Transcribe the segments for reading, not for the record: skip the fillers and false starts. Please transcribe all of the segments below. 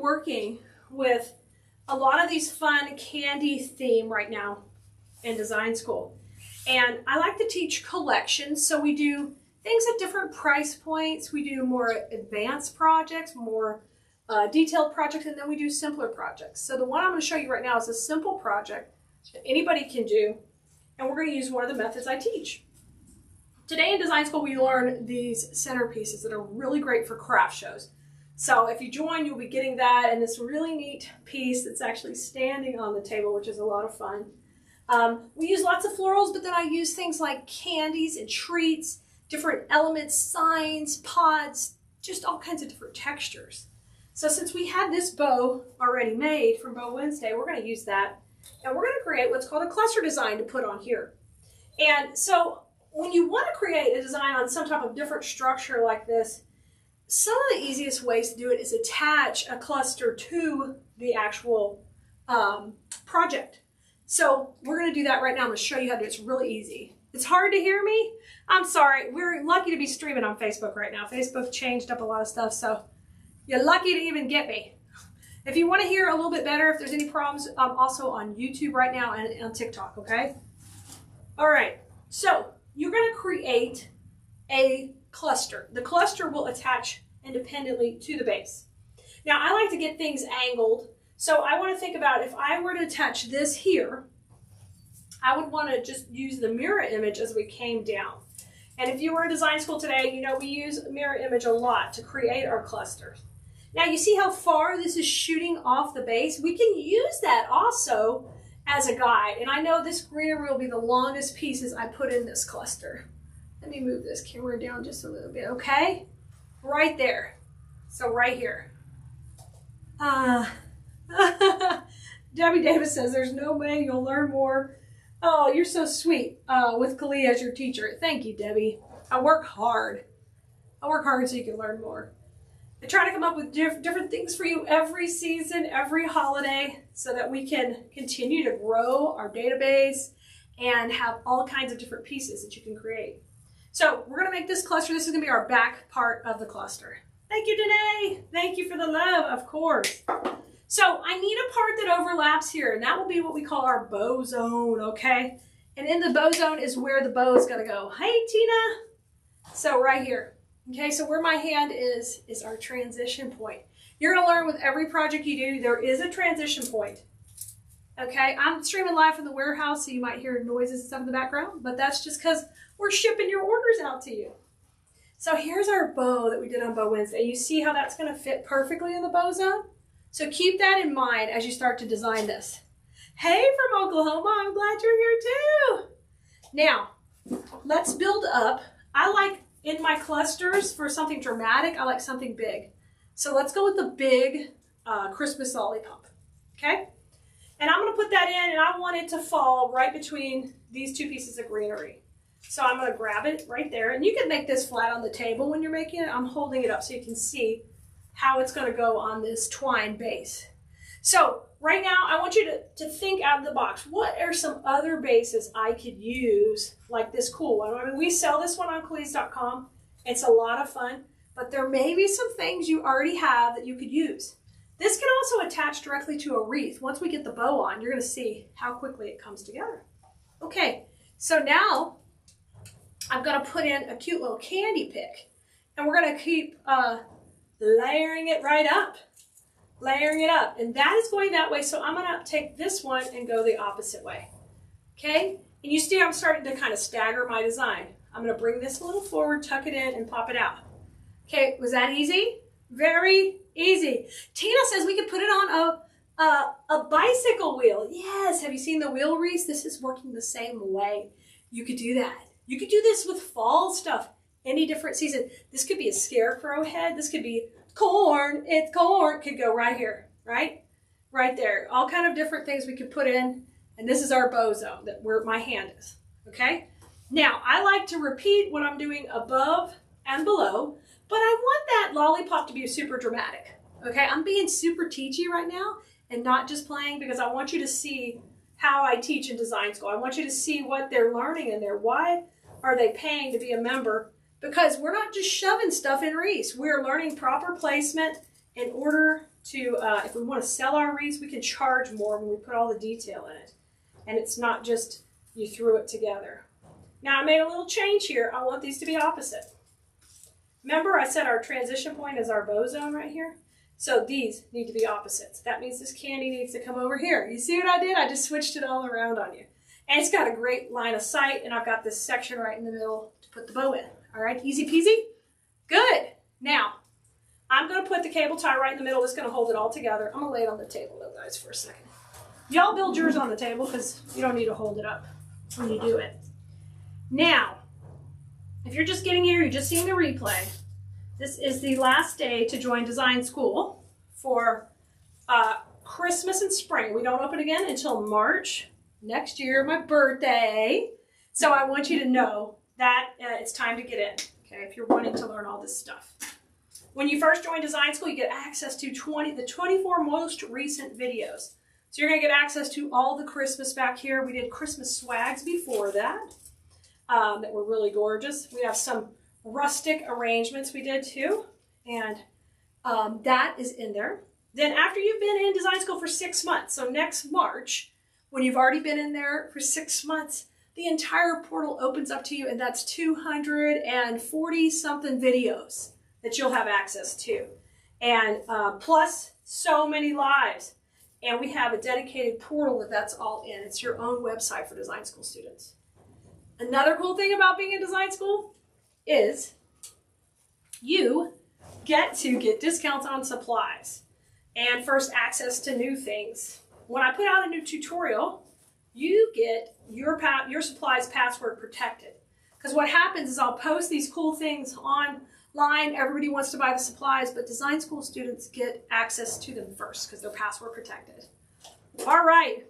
working with a lot of these fun candy theme right now in design school. And I like to teach collections, so we do things at different price points. We do more advanced projects, more detailed projects, and then we do simpler projects. So the one I'm going to show you right now is a simple project that anybody can do, and we're going to use one of the methods I teach. Today in design school, we learn these centerpieces that are really great for craft shows. So if you join, you'll be getting that and this really neat piece that's actually standing on the table, which is a lot of fun. We use lots of florals, but then I use things like candies and treats, different elements, signs, pods, just all kinds of different textures. So since we had this bow already made from Bow Wednesday, we're going to use that. And we're going to create what's called a cluster design to put on here. And so when you want to create a design on some type of different structure like this, some of the easiest ways to do it is attach a cluster to the actual project. So we're going to do that right now. I'm going to show you how to do it. It's really easy. It's hard to hear me. I'm sorry. We're lucky to be streaming on Facebook right now. Facebook changed up a lot of stuff, so you're lucky to even get me. If you want to hear a little bit better, if there's any problems, I'm also on YouTube right now and on TikTok, okay? All right, so you're going to create a cluster. The cluster will attach independently to the base. Now, I like to get things angled, so I want to think about if I were to attach this here, I would want to just use the mirror image as we came down. And if you were in design school today, you know we use mirror image a lot to create our clusters. Now you see how far this is shooting off the base? We can use that also as a guide. And I know this greenery will be the longest pieces I put in this cluster. Let me move this camera down just a little bit, okay? Right there. So right here. Debbie Davis says, there's no way you'll learn more. Oh, you're so sweet with Kalia as your teacher. Thank you, Debbie. I work hard. I work hard so you can learn more. I try to come up with different things for you every season, every holiday, so that we can continue to grow our database and have all kinds of different pieces that you can create. So we're going to make this cluster. This is going to be our back part of the cluster. Thank you, Danae. Thank you for the love, of course. So I need a part that overlaps here, and that will be what we call our bow zone, okay? And in the bow zone is where the bow is going to go. Hey, Tina. So right here. Okay, so where my hand is our transition point. You're going to learn with every project you do, there is a transition point. Okay, I'm streaming live from the warehouse, so you might hear noises and stuff in the background, but that's just because we're shipping your orders out to you. So here's our bow that we did on Bow Wednesday. You see how that's going to fit perfectly in the bow zone? So keep that in mind as you start to design this. Hey, from Oklahoma, I'm glad you're here too. Now, let's build up. I like in my clusters for something dramatic, I like something big. So let's go with the big Christmas lollipop, okay? And I'm gonna put that in and I want it to fall right between these two pieces of greenery. So I'm gonna grab it right there, and you can make this flat on the table when you're making it. I'm holding it up so you can see how it's gonna go on this twine base. So right now, I want you to think out of the box. What are some other bases I could use like this cool one? I mean, we sell this one on Cleese.com. It's a lot of fun, but there may be some things you already have that you could use. This can also attach directly to a wreath. Once we get the bow on, you're gonna see how quickly it comes together. Okay, so now I'm gonna put in a cute little candy pick, and we're gonna keep layering it right up. Layering it up, and that is going that way, so I'm gonna take this one and go the opposite way, okay? And you see I'm starting to kind of stagger my design. I'm gonna bring this a little forward, tuck it in, and pop it out. Okay, was that easy? Very easy. Tina says we could put it on a bicycle wheel. Yes, have you seen the wheel wreaths? This is working the same way. You could do that. You could do this with fall stuff, any different season. This could be a scarecrow head, this could be corn, it's corn, could go right here, right? Right there. All kind of different things we could put in, and this is our bow zone, where my hand is, okay? Now, I like to repeat what I'm doing above and below, but I want that lollipop to be super dramatic, okay? I'm being super teachy right now and not just playing, because I want you to see how I teach in design school. I want you to see what they're learning in there. Why are they paying to be a member? Because we're not just shoving stuff in wreaths. We're learning proper placement in order to, if we want to sell our wreaths, we can charge more when we put all the detail in it. And it's not just you threw it together. Now I made a little change here. I want these to be opposite. Remember I said our transition point is our bow zone right here? So these need to be opposites. That means this candy needs to come over here. You see what I did? I just switched it all around on you. And it's got a great line of sight, and I've got this section right in the middle to put the bow in. All right, easy peasy? Good. Now, I'm going to put the cable tie right in the middle. It's going to hold it all together. I'm going to lay it on the table, though, guys, for a second. Y'all build yours on the table because you don't need to hold it up when you do it. Now, if you're just getting here, you're just seeing the replay, this is the last day to join design school for Christmas and spring. We don't open again until March next year, my birthday. So I want you to know that it's time to get in, okay, if you're wanting to learn all this stuff. When you first join design school, you get access to the 24 most recent videos. So you're going to get access to all the Christmas back here. We did Christmas swags before that that were really gorgeous. We have some rustic arrangements we did too, and that is in there. Then after you've been in design school for 6 months, so next March, when you've already been in there for 6 months, the entire portal opens up to you, and that's 240 something videos that you'll have access to, and plus so many lives. And we have a dedicated portal that's all in. It's your own website for design school students. Another cool thing about being in design school is you get to get discounts on supplies and first access to new things. When I put out a new tutorial, you get your supplies password protected. Because what happens is I'll post these cool things online. Everybody wants to buy the supplies, but design school students get access to them first because they're password protected. All right.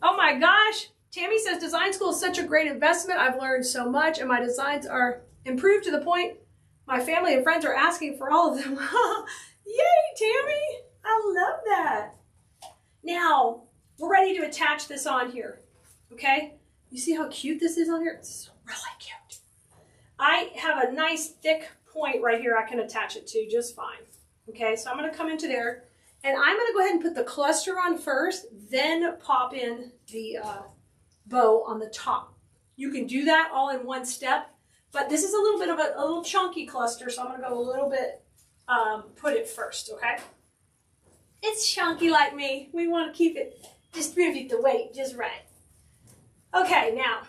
Oh my gosh. Tammy says design school is such a great investment. I've learned so much, and my designs are improved to the point my family and friends are asking for all of them. Yay, Tammy! I love that. Now, we're ready to attach this on here, okay? You see how cute this is on here? It's really cute. I have a nice thick point right here I can attach it to just fine. Okay, so I'm going to come into there, and I'm going to go ahead and put the cluster on first, then pop in the bow on the top. You can do that all in one step, but this is a little bit of a little chunky cluster, so I'm going to go a little bit, put it first, okay? It's chunky like me. We want to keep it, distribute the weight just right. Okay, now,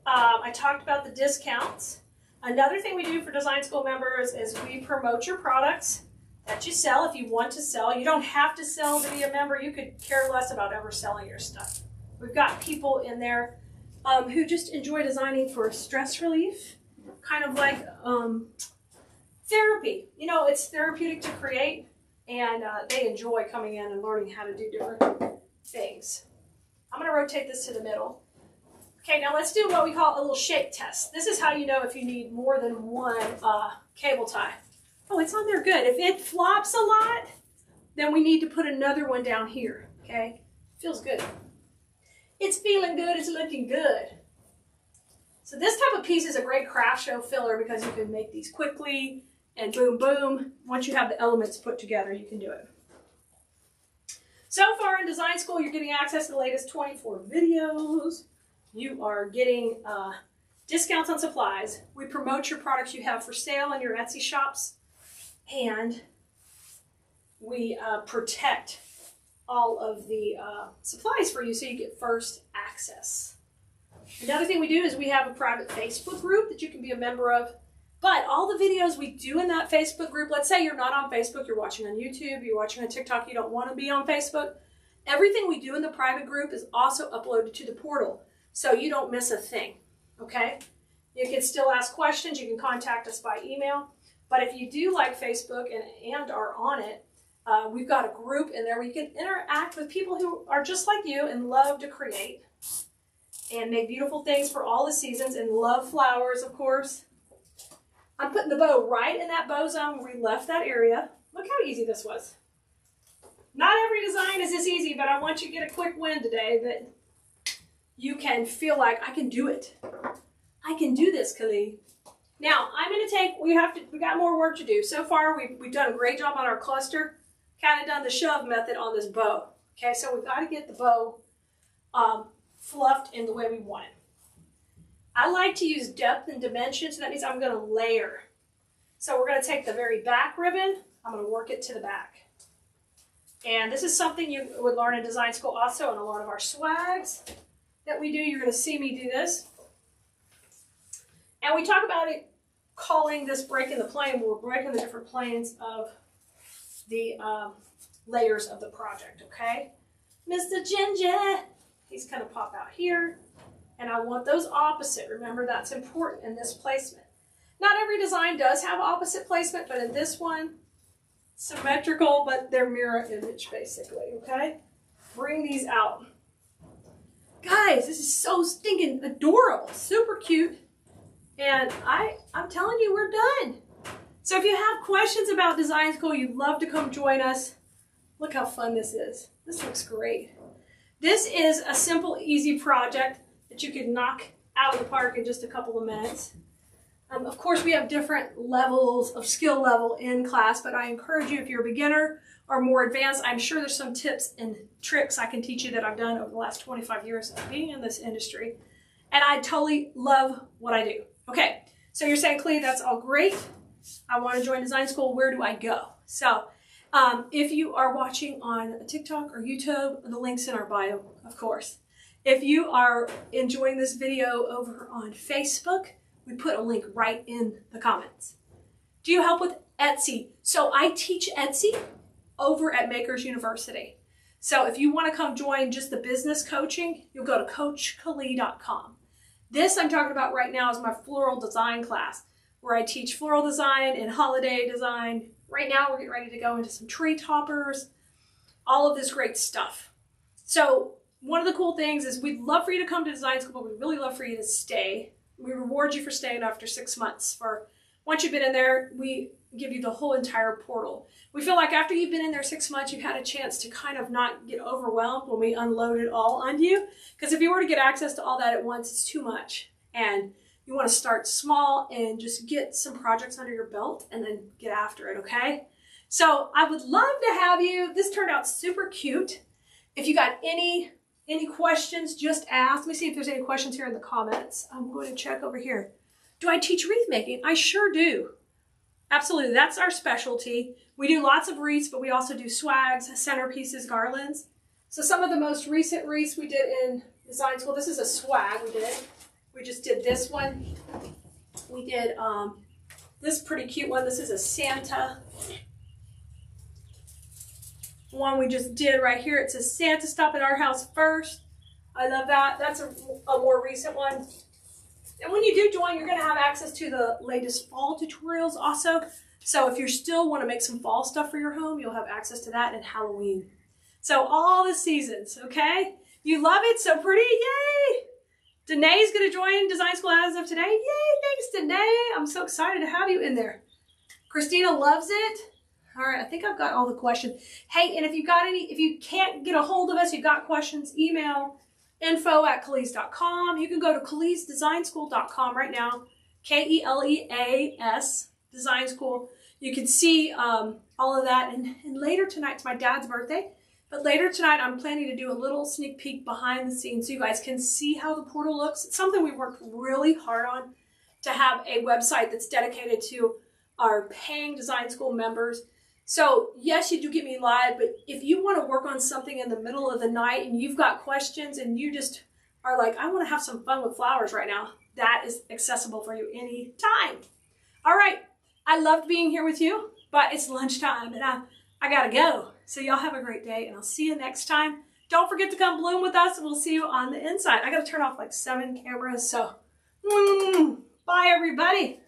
I talked about the discounts. Another thing we do for design school members is we promote your products that you sell if you want to sell. You don't have to sell to be a member. You could care less about ever selling your stuff. We've got people in there who just enjoy designing for stress relief, kind of like therapy. You know, it's therapeutic to create, and they enjoy coming in and learning how to do different things. I'm going to rotate this to the middle. Okay, now let's do what we call a little shake test. This is how you know if you need more than one cable tie. Oh, it's on there good. If it flops a lot, then we need to put another one down here, okay? Feels good. It's feeling good, it's looking good. So this type of piece is a great craft show filler because you can make these quickly and boom, boom. Once you have the elements put together, you can do it. So far in design school, you're getting access to the latest 24 videos. You are getting discounts on supplies. We promote your products you have for sale in your Etsy shops. And we protect all of the supplies for you so you get first access. Another thing we do is we have a private Facebook group that you can be a member of. But all the videos we do in that Facebook group, let's say you're not on Facebook, you're watching on YouTube, you're watching on TikTok, you don't want to be on Facebook. Everything we do in the private group is also uploaded to the portal, so you don't miss a thing, okay? You can still ask questions, you can contact us by email. But if you do like Facebook and are on it, we've got a group in there where you can interact with people who are just like you and love to create and make beautiful things for all the seasons and love flowers, of course. I'm putting the bow right in that bow zone where we left that area. Look how easy this was. Not every design is this easy, but I want you to get a quick win today that you can feel like, I can do it. I can do this, Khalid. Now, I'm going to take, we got more work to do. So far, we've done a great job on our cluster. kind of done the shove method on this bow. Okay, so we've got to get the bow fluffed in the way we want it. I like to use depth and dimension, so that means I'm going to layer. So we're going to take the very back ribbon, I'm going to work it to the back. And this is something you would learn in design school also in a lot of our swags that we do. You're going to see me do this. And we talk about it, calling this breaking the plane, where we're breaking the different planes of the layers of the project, okay? Mr. Ginger, he's going to pop out here. And I want those opposite. Remember, that's important in this placement. Not every design does have opposite placement, but in this one, symmetrical, but they're mirror image, basically, okay? Bring these out. Guys, this is so stinking adorable, super cute. And I'm telling you, we're done. So if you have questions about design school, you'd love to come join us. Look how fun this is. This looks great. This is a simple, easy project that you could knock out of the park in just a couple of minutes. Of course, we have different levels of skill level in class, but I encourage you, if you're a beginner or more advanced, I'm sure there's some tips and tricks I can teach you that I've done over the last 25 years of being in this industry. And I totally love what I do. Okay, so you're saying, Clee, that's all great. I want to join design school. Where do I go? So if you are watching on TikTok or YouTube, the link's in our bio, of course. If you are enjoying this video over on Facebook, we put a link right in the comments. Do you help with Etsy? So I teach Etsy over at Makers University. So if you want to come join just the business coaching, you'll go to coachkalee.com. This I'm talking about right now is my floral design class, where I teach floral design and holiday design. Right now we're getting ready to go into some tree toppers, all of this great stuff. So one of the cool things is we'd love for you to come to design school, but we'd really love for you to stay. We reward you for staying after 6 months. Once you've been in there, we give you the whole entire portal. We feel like after you've been in there 6 months, you've had a chance to kind of not get overwhelmed when we unload it all on you. Because if you were to get access to all that at once, it's too much. And you want to start small and just get some projects under your belt and then get after it, okay? So I would love to have you. This turned out super cute. If you got any questions, just ask. Let me see if there's any questions here in the comments. I'm going to check over here. Do I teach wreath making? I sure do. Absolutely, that's our specialty. We do lots of wreaths, but we also do swags, centerpieces, garlands. So some of the most recent wreaths we did in design school, this is a swag we did. We just did this one. We did this pretty cute one. This is a Santa one we just did right here. It says Santa stop at our house first. I love that. That's a more recent one. And when you do join, you're going to have access to the latest fall tutorials also. So if you still want to make some fall stuff for your home, you'll have access to that and Halloween. So all the seasons, okay? You love it, so pretty, yay! Danae's going to join design school as of today. Yay, thanks, Danae. I'm so excited to have you in there. Christina loves it. All right, I think I've got all the questions. Hey, and if you can't get a hold of us, you've got questions, email info@kalees.com. You can go to kaleesdesignschool.com right now, K-E-L-E-A-S, Design School. You can see all of that. And later tonight, it's my dad's birthday, but later tonight, I'm planning to do a little sneak peek behind the scenes so you guys can see how the portal looks. It's something we worked really hard on to have a website that's dedicated to our paying design school members. So yes, you do get me live, but if you want to work on something in the middle of the night and you've got questions and you just are like, I want to have some fun with flowers right now, that is accessible for you anytime. All right. I loved being here with you, but it's lunchtime and I got to go. So y'all have a great day and I'll see you next time. Don't forget to come bloom with us and we'll see you on the inside. I got to turn off like 7 cameras. So bye everybody.